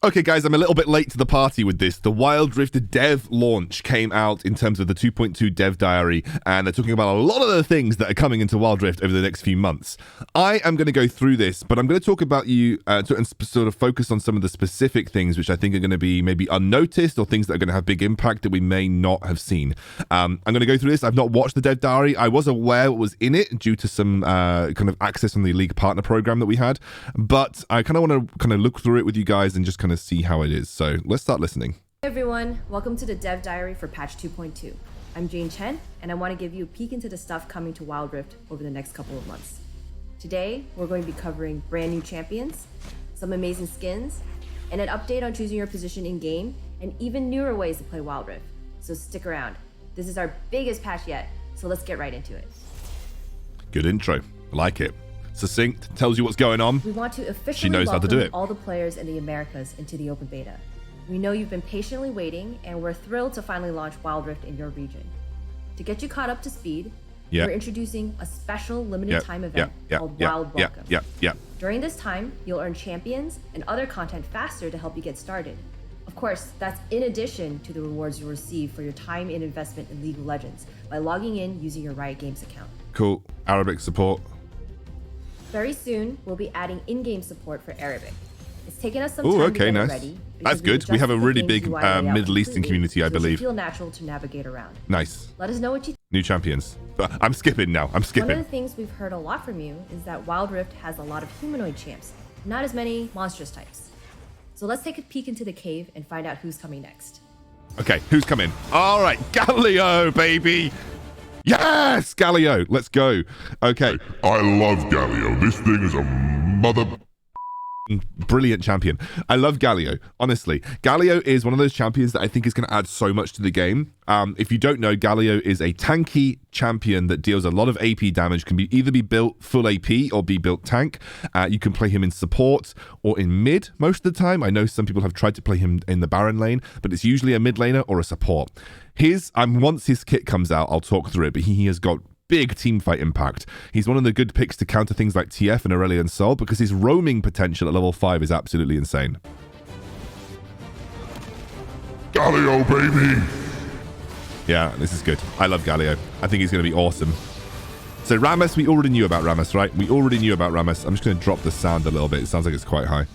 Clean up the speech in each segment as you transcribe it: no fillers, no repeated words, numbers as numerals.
Okay, guys, I'm a little bit late to the party with this. The Wild Rift dev launch came out in terms of the 2.2 dev diary, and they're talking about a lot of the things that are coming into Wild Rift over the next few months. I am going to go through this, but I'm going to talk about and sort of focus on some of the specific things which I think are going to be maybe unnoticed or things that are going to have big impact that we may not have seen. I'm going to go through this. I've not watched the dev diary. I was aware what was in it due to some kind of access on the League partner program that we had, but I kind of want to look through it with you guys and just kind of see how it is. So let's start listening. Hey everyone, welcome to the Dev Diary for patch 2.2. I'm Jane Chen, and I want to give you a peek into the stuff coming to Wild Rift over the next couple of months. Today, we're going to be covering brand new champions, some amazing skins, and an update on choosing your position in game, and even newer ways to play Wild Rift. So stick around. This is our biggest patch yet, so let's get right into it. Good intro. I like it. Succinct, tells you what's going on. We want to officially She knows how to do it. all the players in the Americas into the open beta. We know you've been patiently waiting, and we're thrilled to finally launch Wild Rift in your region. To get you caught up to speed, we're introducing a special limited time event called Wild Welcome. During this time, you'll earn champions and other content faster to help you get started. Of course, that's in addition to the rewards you'll receive for your time and investment in League of Legends by logging in using your Riot Games account. Cool. Arabic support. Very soon, we'll be adding in-game support for Arabic. It's taken us some time to get it ready. That's good. We have a really big Middle Eastern community, I believe. So it should feel natural to navigate around. Nice. Let us know what you think. New champions. I'm skipping now. I'm skipping. One of the things we've heard a lot from you is that Wild Rift has a lot of humanoid champs, not as many monstrous types. So let's take a peek into the cave and find out who's coming next. Okay, who's coming? All right, Galio, baby. Yes, Galio. Let's go. Okay. I love Galio. This thing is a mother... Brilliant champion. I love Galio. Honestly, Galio is one of those champions that I think is going to add so much to the game. If you don't know, Galio is a tanky champion that deals a lot of AP damage, can be either be built full AP or be built tank. You can play him in support or in mid most of the time. I know some people have tried to play him in the Baron lane, but it's usually a mid laner or a support. Once his kit comes out, I'll talk through it, but he has got big teamfight impact. He's one of the good picks to counter things like TF and Aurelion Sol because his roaming potential at level 5 is absolutely insane. Galio, baby! Yeah, this is good. I love Galio. I think he's going to be awesome. So Rammus, we already knew about Rammus, right? We already knew about Rammus. I'm just going to drop the sound a little bit. It sounds like it's quite high.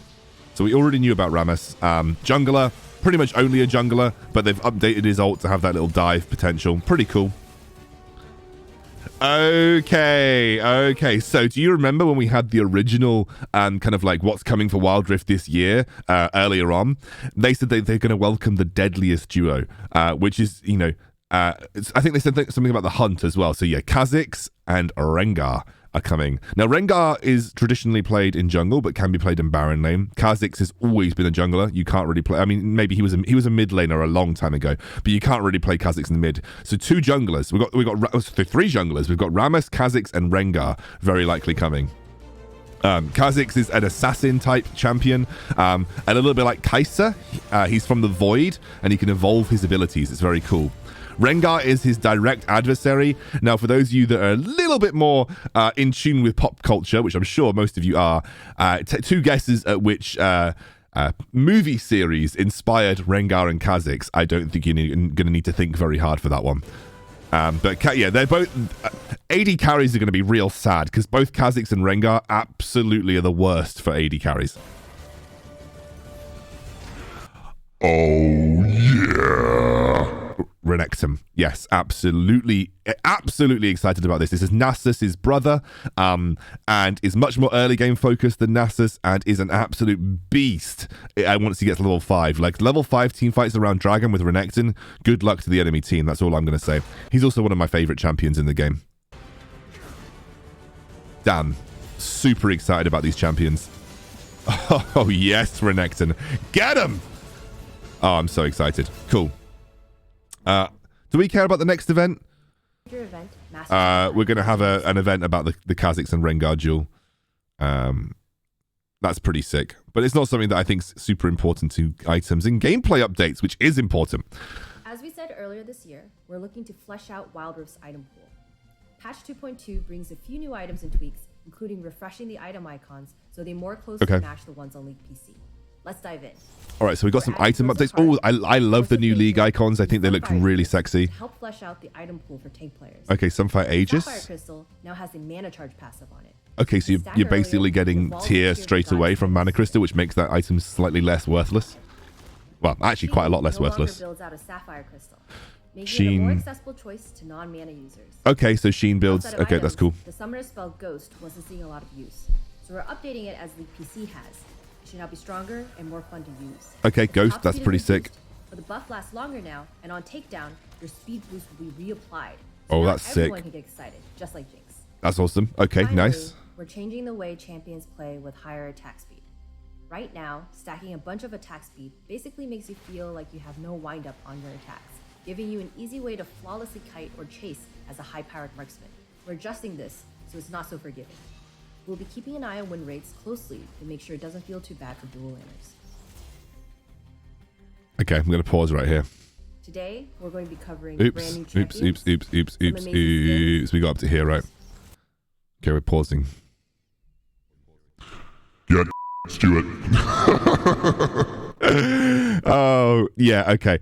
So we already knew about Rammus. Jungler, pretty much only a jungler, but they've updated his ult to have that little dive potential. Pretty cool. Okay. So do you remember when we had the original kind of like what's coming for Wild Rift this year earlier on? They said they're going to welcome the deadliest duo, which is, I think they said something about the hunt as well. So yeah, Kha'zix and Rengar are coming. Now, Rengar is traditionally played in jungle, but can be played in Baron lane. Kha'zix has always been a jungler. You can't really play... I mean, maybe he was a mid laner a long time ago, but you can't really play Kha'zix in the mid. So two junglers. We've got three junglers. We've got Rammus, Kha'zix, and Rengar very likely coming. Kha'zix is an assassin-type champion, a little bit like Kai'Sa. He's from the Void, and he can evolve his abilities. It's very cool. Rengar is his direct adversary. Now, for those of you that are a little bit more in tune with pop culture, which I'm sure most of you are, two guesses at which movie series inspired Rengar and Kha'zix. I don't think you're going to need to think very hard for that one. But yeah, they're both... AD carries are going to be real sad because both Kha'zix and Rengar absolutely are the worst for AD carries. Oh, yeah. Renekton. Yes, absolutely excited about this. This is Nasus's brother, and is much more early game focused than Nasus, and is an absolute beast. Once he gets level 5, like level 5 team fights around Dragon with Renekton. Good luck to the enemy team. That's all I'm going to say. He's also one of my favorite champions in the game. Damn, super excited about these champions. Oh yes, Renekton, get him! Oh, I'm so excited. Cool. Do we care about the next event? We're going to have an event about the Kha'zix and Rengar duel. That's pretty sick. But it's not something that I think is super important to items and gameplay updates, which is important. As we said earlier this year, we're looking to flesh out Wild Rift's item pool. Patch 2.2 brings a few new items and tweaks, including refreshing the item icons so they more closely match the ones on League PC. Let's dive in. All right, so we got some item updates. Oh, I love the new league icons. I think they look really sexy. To help flesh out the item pool for tank players. Okay, Sunfire Aegis. Sapphire Crystal now has a mana charge passive on it. Okay, so you're basically getting tier straight away from Mana Crystal, which makes that item slightly less worthless. Well, actually quite a lot less worthless. Builds out a Sapphire Crystal, making it a more accessible choice to non-mana users. Okay, so Sheen builds. Okay, that's cool. The summoner spell Ghost wasn't seeing a lot of use, so we're updating it as the PC has. It should now be stronger and more fun to use. Okay, Ghost, that's pretty sick. But the buff lasts longer now, and on takedown, your speed boost will be reapplied. So that's sick. Everyone can get excited, just like Jinx. That's awesome. Okay, Finally, nice. We're changing the way champions play with higher attack speed. Right now, stacking a bunch of attack speed basically makes you feel like you have no wind-up on your attacks, giving you an easy way to flawlessly kite or chase as a high-powered marksman. We're adjusting this so it's not so forgiving. We'll be keeping an eye on win rates closely to make sure it doesn't feel too bad for dual laners. Okay, I'm going to pause right here. Today, we're going to be covering brand new champions. Oops. We got up to here, right? Okay, we're pausing. Get Stuart. Oh, yeah, okay.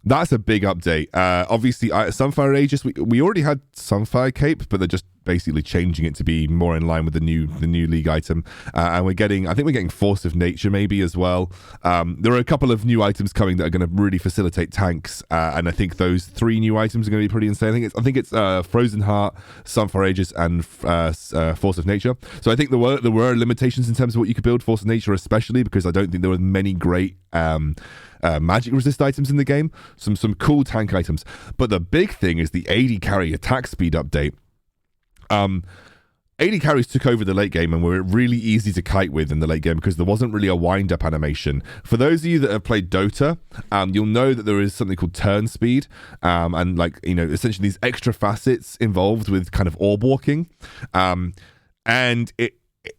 That's a big update. Obviously, Sunfire Aegis, we already had Sunfire Cape, but they're just basically changing it to be more in line with the new league item. And I think we're getting Force of Nature maybe as well. There are a couple of new items coming that are going to really facilitate tanks, and I think those 3 new items are going to be pretty insane. I think it's Frozen Heart, Sunfire Aegis, and Force of Nature. So I think there were limitations in terms of what you could build, Force of Nature especially, because I don't think there were many great magic resist items in the game. Some cool tank items. But the big thing is the AD carry attack speed update. AD carries took over the late game and were really easy to kite with in the late game because there wasn't really a wind-up animation. For those of you that have played Dota, you'll know that there is something called turn speed, and essentially these extra facets involved with kind of orb walking. And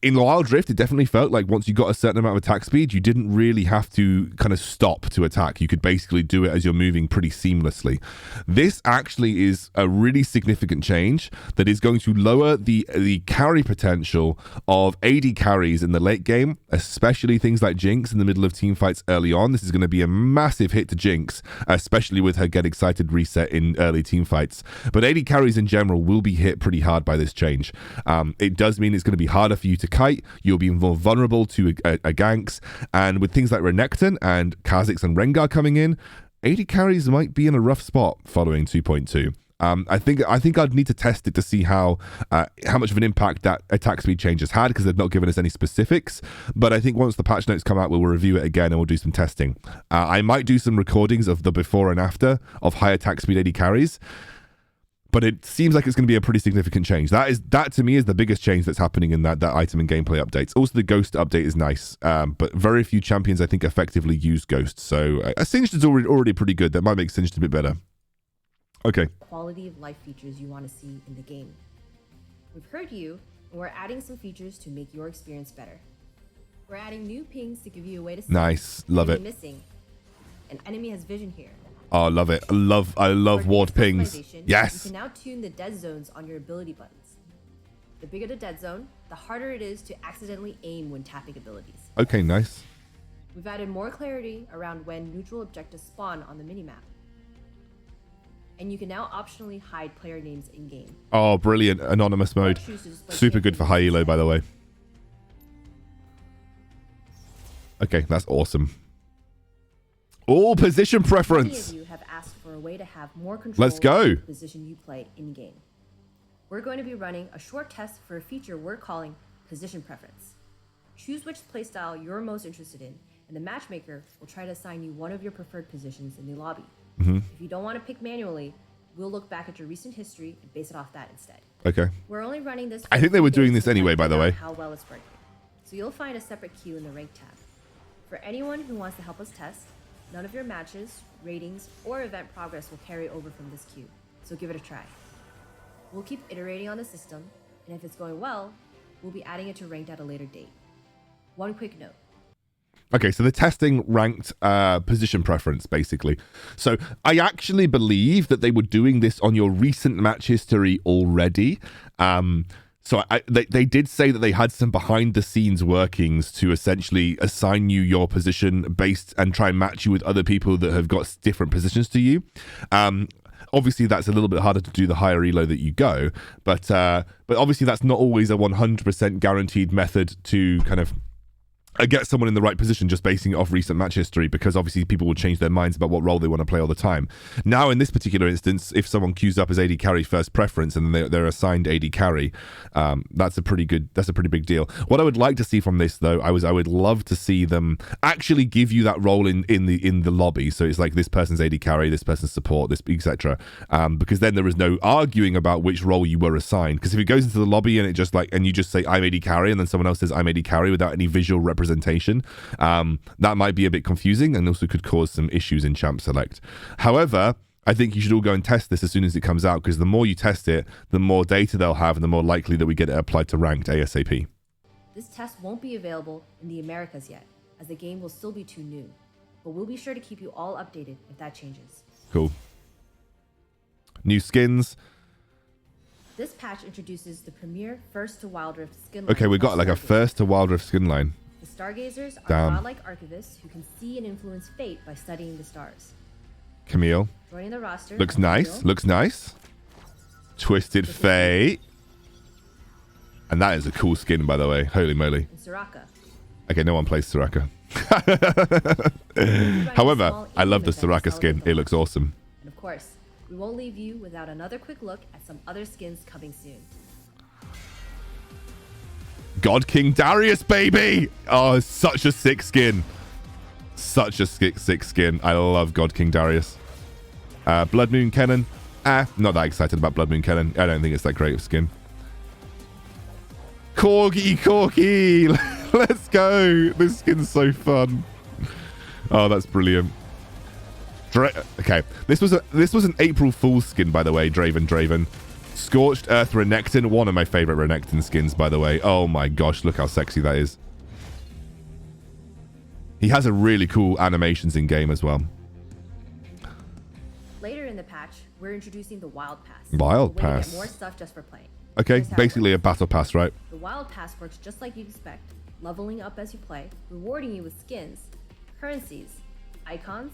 in Wild Rift, it definitely felt like once you got a certain amount of attack speed, you didn't really have to kind of stop to attack. You could basically do it as you're moving pretty seamlessly. This actually is a really significant change that is going to lower the carry potential of AD carries in the late game, especially things like Jinx in the middle of team fights early on. This is going to be a massive hit to Jinx, especially with her Get Excited reset in early team fights. But AD carries in general will be hit pretty hard by this change. It does mean it's going to be harder for you to kite. You'll be more vulnerable to a ganks, and with things like Renekton and Kha'Zix and Rengar coming in, AD carries might be in a rough spot following 2.2. I think I'd need to test it to see how much of an impact that attack speed change has had, because they've not given us any specifics. But I think once the patch notes come out, we'll review it again and we'll do some testing. I might do some recordings of the before and after of high attack speed AD carries. But it seems like it's going to be a pretty significant change. That to me is the biggest change that's happening in that item and gameplay updates. Also, the Ghost update is nice, but very few champions I think effectively use Ghost. So Singed is already pretty good. That might make Singed a bit better. Okay. Quality of life features you want to see in the game. We've heard you, and we're adding some features to make your experience better. We're adding new pings to give you a way to see. Nice, love it. Missing. An enemy has vision here. Oh, love it. I love ward pings. Yes. You can now tune the dead zones on your ability buttons. The bigger the dead zone, the harder it is to accidentally aim when tapping abilities. Okay, nice. We've added more clarity around when neutral objectives spawn on the minimap. And you can now optionally hide player names in-game. Oh, brilliant. Anonymous mode. Super good for high elo, by the way. Okay, that's awesome. All position preference. Many of you have asked for a way to have more control Let's go. of the position you play in-game. We're going to be running a short test for a feature we're calling position preference. Choose which playstyle you're most interested in, and the matchmaker will try to assign you one of your preferred positions in the lobby. If you don't want to pick manually, we'll look back at your recent history and base it off that instead. Okay. We're only running this. I think they were doing this anyway, by the way. How well it's working. So you'll find a separate queue in the rank tab. For anyone who wants to help us test, none of your matches, ratings, or event progress will carry over from this queue, so give it a try. We'll keep iterating on the system, and if it's going well, we'll be adding it to ranked at a later date. One quick note. Okay, so the testing ranked position preference, basically. So I actually believe that they were doing this on your recent match history already. So they did say that they had some behind the scenes workings to essentially assign you your position based and try and match you with other people that have got different positions to you. Obviously, that's a little bit harder to do the higher elo that you go, but obviously that's not always a 100% guaranteed method to kind of get someone in the right position just basing it off recent match history, because obviously people will change their minds about what role they want to play all the time. Now, in this particular instance, if someone queues up as AD carry first preference and they're assigned AD carry, that's a pretty big deal. What I would like to see from this, though, I would love to see them actually give you that role in the lobby. So it's like this person's AD carry, this person's support, this etc. Because then there is no arguing about which role you were assigned. Because if it goes into the lobby and you just say I'm AD carry and then someone else says I'm AD carry without any visual representation, that might be a bit confusing and also could cause some issues in champ select. However, I think you should all go and test this as soon as it comes out, because the more you test it, the more data they'll have and the more likely that we get it applied to ranked ASAP. This test won't be available in the Americas yet, as the game will still be too new, but we'll be sure to keep you all updated if that changes. Cool. New skins. This patch introduces the premier first to Wild Rift skin line. Okay, we got like a first to Wild Rift skin line. The Stargazers are godlike archivists who can see and influence fate by studying the stars. Camille. Joining the roster. Looks nice. Camille. Looks nice. Twisted Fate. And that is a cool skin, by the way. Holy moly. And Soraka. Okay, no one plays Soraka. However, I love the Soraka skin. It looks awesome. And of course, we won't leave you without another quick look at some other skins coming soon. God King Darius, baby! Oh, such a sick skin. Such a sick skin. I love God King Darius. Blood Moon Kennen. Not that excited about Blood Moon Kennen. I don't think it's that great of skin. Corgi! Let's go! This skin's so fun. Oh, that's brilliant. Okay, this was an April Fool's skin, by the way, Draven. Scorched Earth Renekton, one of my favorite Renekton skins, by the way. Oh my gosh, look how sexy that is. He has a really cool animations in game as well. Later in the patch, we're introducing the Wild Pass. Wild Pass. Pass. Get more stuff just for playing. Okay, basically a battle pass, right? The Wild Pass works just like you'd expect, leveling up as you play, rewarding you with skins, currencies, icons,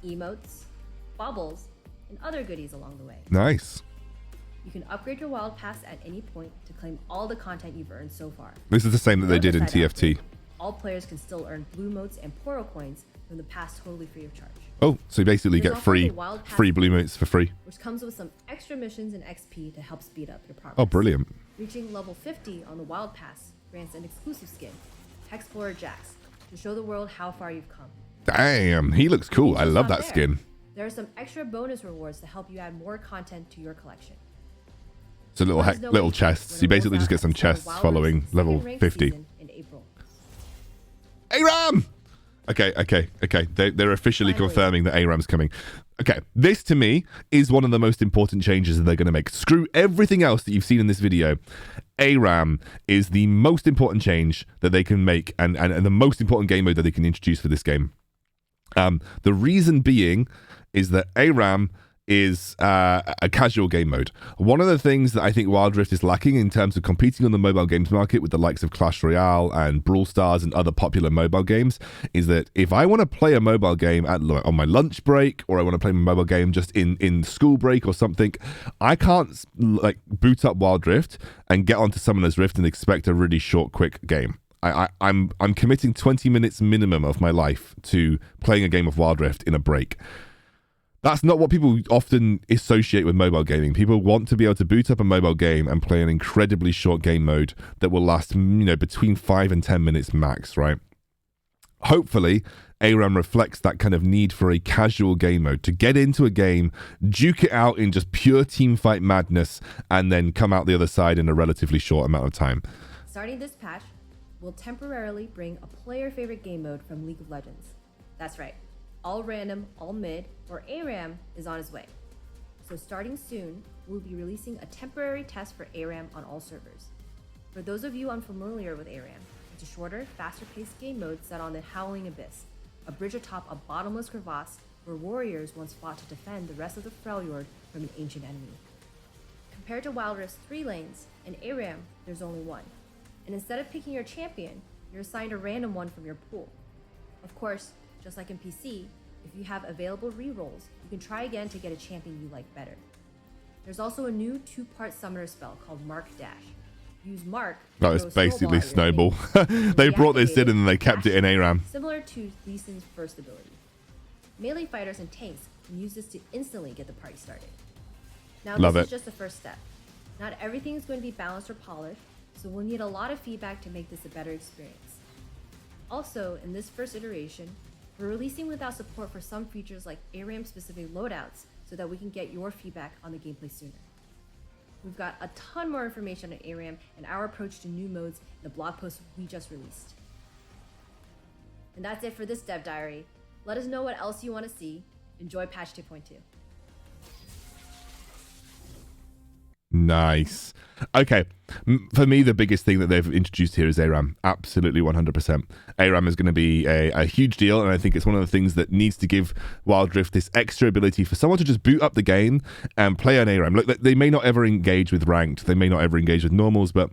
emotes, bubbles, and other goodies along the way. Nice. You can upgrade your Wild Pass at any point to claim all the content you've earned so far. This is the same that they did in TFT. All players can still earn blue motes and poro coins from the pass totally free of charge. Oh, so you basically get free blue motes for free. Which comes with some extra missions and XP to help speed up your progress. Oh, brilliant. Reaching level 50 on the Wild Pass grants an exclusive skin, Explorer Jax, to show the world how far you've come. Damn, he looks cool. I love that skin. There are some extra bonus rewards to help you add more content to your collection. So little chests. You basically just get some chests following level 50. In April. Aram! Okay. They're officially confirming that Aram's coming. Okay, this to me is one of the most important changes that they're going to make. Screw everything else that you've seen in this video. Aram is the most important change that they can make and the most important game mode that they can introduce for this game. The reason being is that Aram is a casual game mode. One of the things that I think Wild Rift is lacking in terms of competing on the mobile games market with the likes of Clash Royale and Brawl Stars and other popular mobile games is that if I want to play a mobile game on my lunch break, or I want to play my mobile game just in school break or something, I can't like boot up Wild Rift and get onto Summoner's Rift and expect a really short, quick game. I'm committing 20 minutes minimum of my life to playing a game of Wild Rift in a break. That's not what people often associate with mobile gaming. People want to be able to boot up a mobile game and play an incredibly short game mode that will last, between 5 and 10 minutes max, right? Hopefully, Aram reflects that kind of need for a casual game mode to get into a game, duke it out in just pure teamfight madness, and then come out the other side in a relatively short amount of time. Starting this patch, we'll temporarily bring a player favorite game mode from League of Legends. That's right. All random, all mid, or ARAM is on its way. So starting soon, we'll be releasing a temporary test for ARAM on all servers. For those of you unfamiliar with ARAM, it's a shorter, faster-paced game mode set on the Howling Abyss, a bridge atop a bottomless crevasse where warriors once fought to defend the rest of the Freljord from an ancient enemy. Compared to Wild Rift's 3 lanes, in Aram, there's only 1. And instead of picking your champion, you're assigned a random one from your pool. Of course, just like in PC, if you have available rerolls, you can try again to get a champion you like better. There's also a new 2-part summoner spell called Mark Dash. Use Mark. That was basically Snowball. They brought this in and they kept it in Aram. Similar to Lee Sin's first ability. Melee fighters and tanks can use this to instantly get the party started. Now this is just the first step. Not everything is going to be balanced or polished, so we'll need a lot of feedback to make this a better experience. Also, in this first iteration, we're releasing without support for some features like ARAM-specific loadouts so that we can get your feedback on the gameplay sooner. We've got a ton more information on ARAM and our approach to new modes in the blog post we just released. And that's it for this dev diary. Let us know what else you want to see. Enjoy patch 2.2. Nice. Okay. For me, the biggest thing that they've introduced here is ARAM. Absolutely 100%. ARAM is going to be a huge deal, and I think it's one of the things that needs to give Wild Rift this extra ability for someone to just boot up the game and play on ARAM. Look, they may not ever engage with ranked, they may not ever engage with normals, but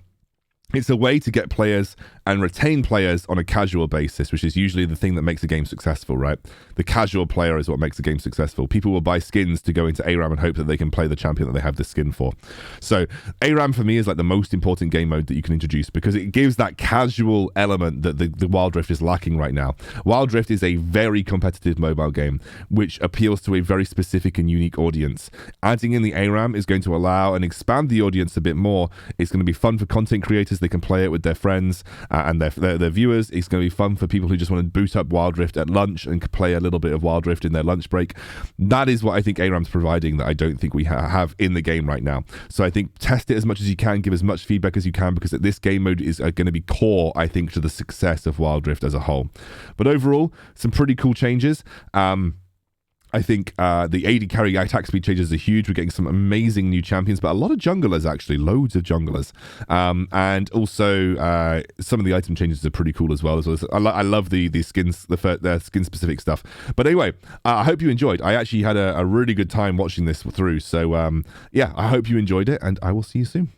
it's a way to get players and retain players on a casual basis, which is usually the thing that makes a game successful, right? The casual player is what makes a game successful. People will buy skins to go into ARAM and hope that they can play the champion that they have the skin for. So ARAM for me is like the most important game mode that you can introduce because it gives that casual element that the Wild Rift is lacking right now. Wild Rift is a very competitive mobile game, which appeals to a very specific and unique audience. Adding in the ARAM is going to allow and expand the audience a bit more. It's going to be fun for content creators. They can play it with their friends and their viewers. It's going to be fun for people who just want to boot up Wild Rift at lunch and play a little bit of Wild Rift in their lunch break. That is what I think ARAM's providing that I don't think we have in the game right now. So I think test it as much as you can, give as much feedback as you can, because this game mode is going to be core, I think, to the success of Wild Rift as a whole. But overall, some pretty cool changes. I think the AD carry attack speed changes are huge. We're getting some amazing new champions, but a lot of junglers, actually. Loads of junglers. And also, some of the item changes are pretty cool as well. I love the skins, the skin-specific stuff. But anyway, I hope you enjoyed. I actually had a really good time watching this through. So, yeah, I hope you enjoyed it, and I will see you soon.